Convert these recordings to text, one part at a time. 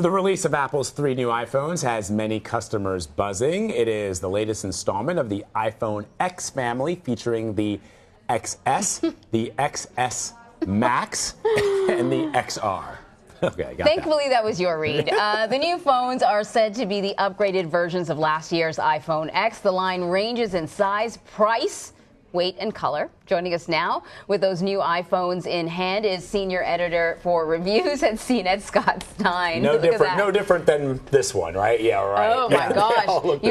The release of Apple's 3 new iPhones has many customers buzzing. It is the latest installment of the iPhone X family, featuring the XS, the XS Max, and the XR. Okay, Thankfully, that was your read. The new phones are said to be the upgraded versions of last year's iPhone X. The line ranges in size, price, weight, and color. Joining us now with those new iPhones in hand is senior editor for reviews at CNET, Scott Stein. No different than this one, right? Yeah, right. Oh my gosh,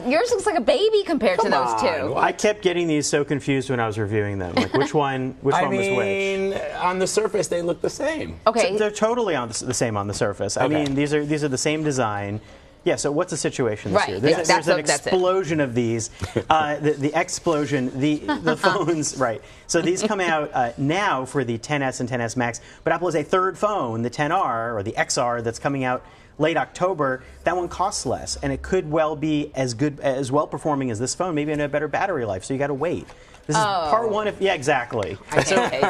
yours looks like a baby compared to those two. Well, I kept getting these so confused when I was reviewing them. Like which one was which? On the surface, they look the same. Okay, so they're totally on the same on the surface. Okay. I mean, these are the same design. Yeah, so what's the situation this year? There's an explosion of these. The explosion, the phones, right. So these come out now for the XS and XS Max, but Apple has a third phone, the XR or the XR, that's coming out late October. That one costs less, and it could well be as well performing as this phone, maybe in a better battery life, so you got to wait. This is part one of, yeah, exactly.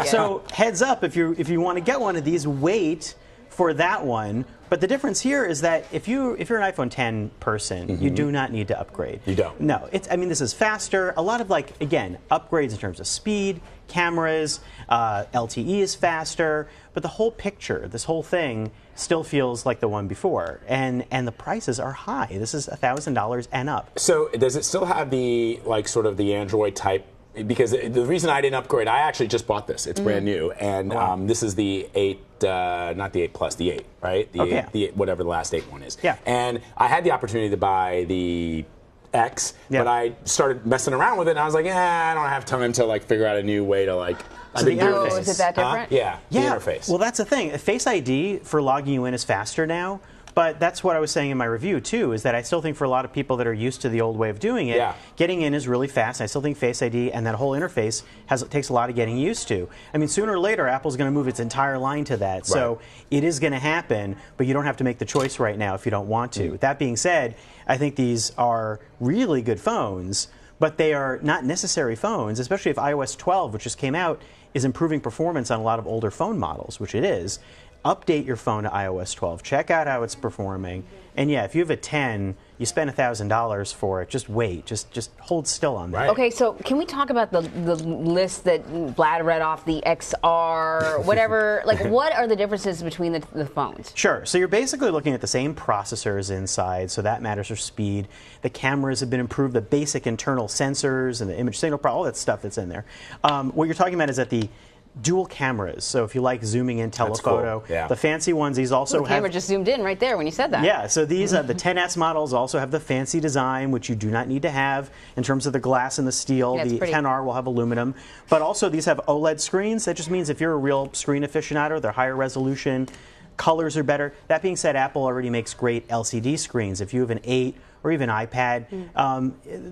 So heads up, if you want to get one of these, wait for that one. But the difference here is that if you're an iPhone X person, you do not need to upgrade. You don't. No, I mean, this is faster. A lot of, like, again, upgrades in terms of speed, cameras, LTE is faster, but the whole picture, this whole thing, still feels like the one before, and the prices are high. This is $1,000 and up. So does it still have the sort of the Android type? Because the reason I didn't upgrade, I actually just bought this. It's brand new, and this is the 8, not the 8 Plus, the 8, right? The 8, whatever the last 8 one is. Yeah. And I had the opportunity to buy the X, but I started messing around with it, and I was like, I don't have time to figure out a new way to So the interface. Is it that different? Yeah. The interface. Well, that's the thing. Face ID for logging you in is faster now. But that's what I was saying in my review, too, is that I still think for a lot of people that are used to the old way of doing it, getting in is really fast. I still think Face ID and that whole interface takes a lot of getting used to. I mean, sooner or later, Apple's going to move its entire line to that. Right. So it is going to happen, but you don't have to make the choice right now if you don't want to. That being said, I think these are really good phones, but they are not necessary phones, especially if iOS 12, which just came out, is improving performance on a lot of older phone models, which it is. Update your phone to iOS 12. Check out how it's performing. And yeah, if you have a 10, you spend $1,000 for it. Just wait. Just hold still on that. Right. Okay, so can we talk about the list that Vlad read off, the XR, whatever? What are the differences between the phones? Sure. So you're basically looking at the same processors inside, so that matters for speed. The cameras have been improved, the basic internal sensors and the image signal, all that stuff that's in there. What you're talking about is that the dual cameras. So if you like zooming in telephoto, cool. The fancy ones, these also have... The camera just zoomed in right there when you said that. Yeah, so these, the XS models also have the fancy design, which you do not need to have in terms of the glass and the steel. The XR will have aluminum. But also these have OLED screens. That just means if you're a real screen aficionado, they're higher resolution, colors are better. That being said, Apple already makes great LCD screens. If you have an 8 or even iPad,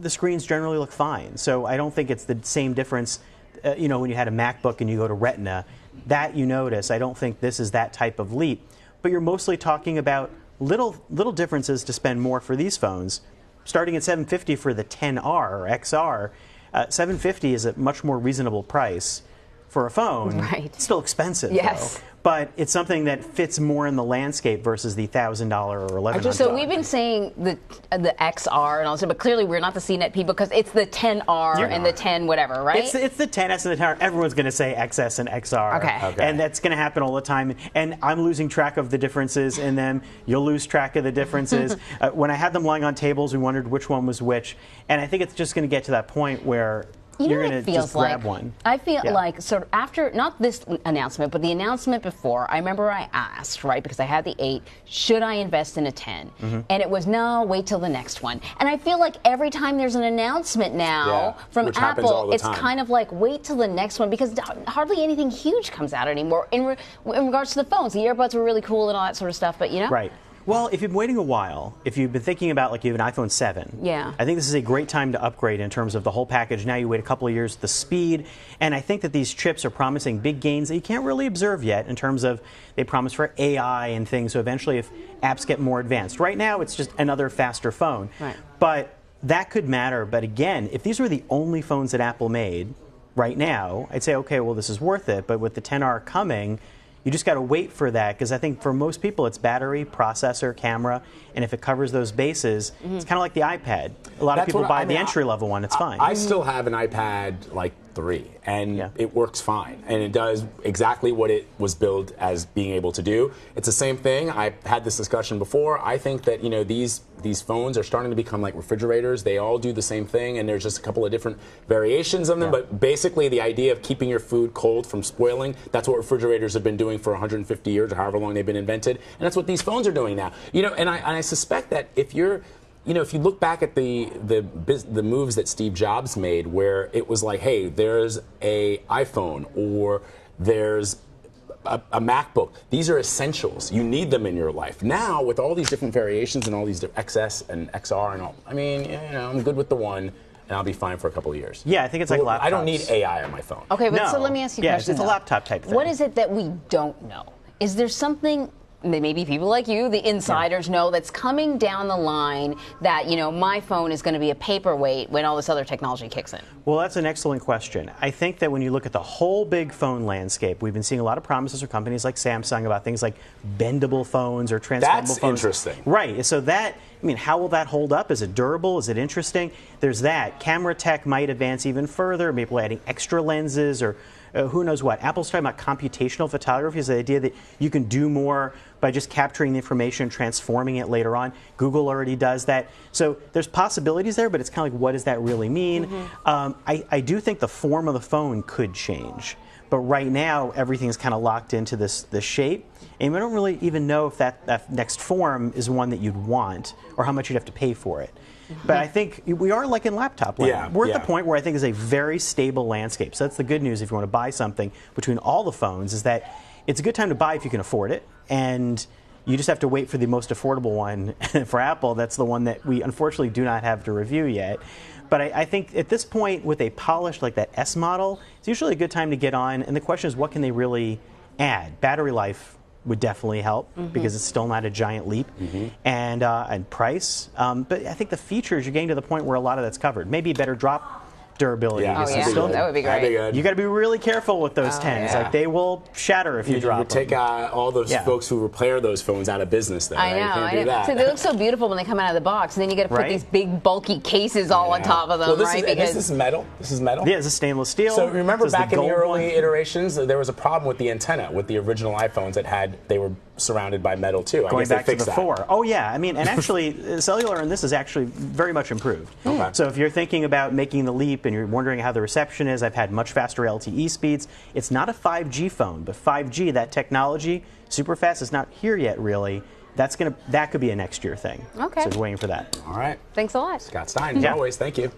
the screens generally look fine. So I don't think it's the same difference when you had a MacBook and you go to Retina, that you notice. I don't think this is that type of leap. But you're mostly talking about little differences to spend more for these phones. Starting at $750 for the XR or XR, $750 is a much more reasonable price for a phone. Right. It's still expensive, yes, though. But it's something that fits more in the landscape versus the $1,000 or $1,100. So we've been saying the XR and all this, but clearly we're not the CNET people because it's the XR and the 10 whatever, right? It's the XS and the XR. Everyone's going to say XS and XR. Okay. And that's going to happen all the time. And I'm losing track of the differences in them. You'll lose track of the differences. When I had them lying on tables, we wondered which one was which. And I think it's just going to get to that point where you're going to just grab one. I feel like sort of after, not this announcement, but the announcement before, I remember I asked, right, because I had the 8, should I invest in a 10? And it was, no, wait till the next one. And I feel like every time there's an announcement now from Apple, it's kind of like, wait till the next one, because hardly anything huge comes out anymore in regards to the phones. The earbuds were really cool and all that sort of stuff, but Right. Well, if you've been waiting a while, if you've been thinking about, you have an iPhone 7, I think this is a great time to upgrade in terms of the whole package. Now you wait a couple of years, the speed, and I think that these chips are promising big gains that you can't really observe yet in terms of they promise for AI and things, so eventually if apps get more advanced. Right now, it's just another faster phone. Right. But that could matter. But again, if these were the only phones that Apple made right now, I'd say, okay, well, this is worth it. But with the XR coming, You just got to wait for that, because I think for most people it's battery, processor, camera, and if it covers those bases, it's kind of like the iPad. A lot of people buy the entry-level one. It's fine. I still have an iPad like 3, and it works fine, and it does exactly what it was built as being able to do. It's the same thing. I had this discussion before. I think that these phones are starting to become like refrigerators. They all do the same thing, and there's just a couple of different variations of them. But basically, the idea of keeping your food cold from spoiling, that's what refrigerators have been doing for 150 years, or however long they've been invented, and that's what these phones are doing now. And I suspect that if you look back at the moves that Steve Jobs made, where it was like, hey, there's a iPhone or there's a MacBook. These are essentials. You need them in your life. Now, with all these different variations and all these XS and XR and all, I mean, I'm good with the one, and I'll be fine for a couple of years. Yeah, I think it's like laptops. I don't need AI on my phone. Okay, but so let me ask you a question. It's a laptop type thing. What is it that we don't know? Is there something maybe people like you, the insiders, know that's coming down the line that, my phone is going to be a paperweight when all this other technology kicks in? Well, that's an excellent question. I think that when you look at the whole big phone landscape, we've been seeing a lot of promises from companies like Samsung about things like bendable phones or transformable phones. That's interesting. Right. So how will that hold up? Is it durable? Is it interesting? There's that. Camera tech might advance even further, maybe adding extra lenses or who knows what. Apple's talking about computational photography, is the idea that you can do more by just capturing the information, transforming it later on. Google already does that. So there's possibilities there, but it's kind of like, what does that really mean? I do think the form of the phone could change. But right now, everything's kind of locked into this shape. And we don't really even know if that next form is one that you'd want or how much you'd have to pay for it. But I think we are like in laptop land. Yeah, we're at the point where I think is a very stable landscape. So that's the good news if you want to buy something between all the phones, is that it's a good time to buy if you can afford it. And you just have to wait for the most affordable one. For Apple, that's the one that we unfortunately do not have to review yet. But I think at this point, with a polished like that S model, it's usually a good time to get on. And the question is, what can they really add? Battery life would definitely help because it's still not a giant leap, and price. But I think the features, you're getting to the point where a lot of that's covered. Maybe better drop durability. Yeah. That would be great. You got to be really careful with those 10s. Like, they will shatter if you drop them. Take all those folks who repair those phones out of business. Then, I know. You can't do that. So they look so beautiful when they come out of the box, and then you got to put these big bulky cases all on top of them. Well, this is metal. This is metal. Yeah, it's a stainless steel. So remember back in the early iterations, there was a problem with the antenna with the original iPhones they were surrounded by metal too. Going back to the 4. Oh yeah, I mean, and actually, cellular in this is actually very much improved. Okay. So if you're thinking about making the leap and you're wondering how the reception is, I've had much faster LTE speeds. It's not a 5G phone, but 5G, that technology, super fast, is not here yet really. That could be a next year thing. Okay. So we're waiting for that. All right. Thanks a lot. Scott Stein, as always, thank you.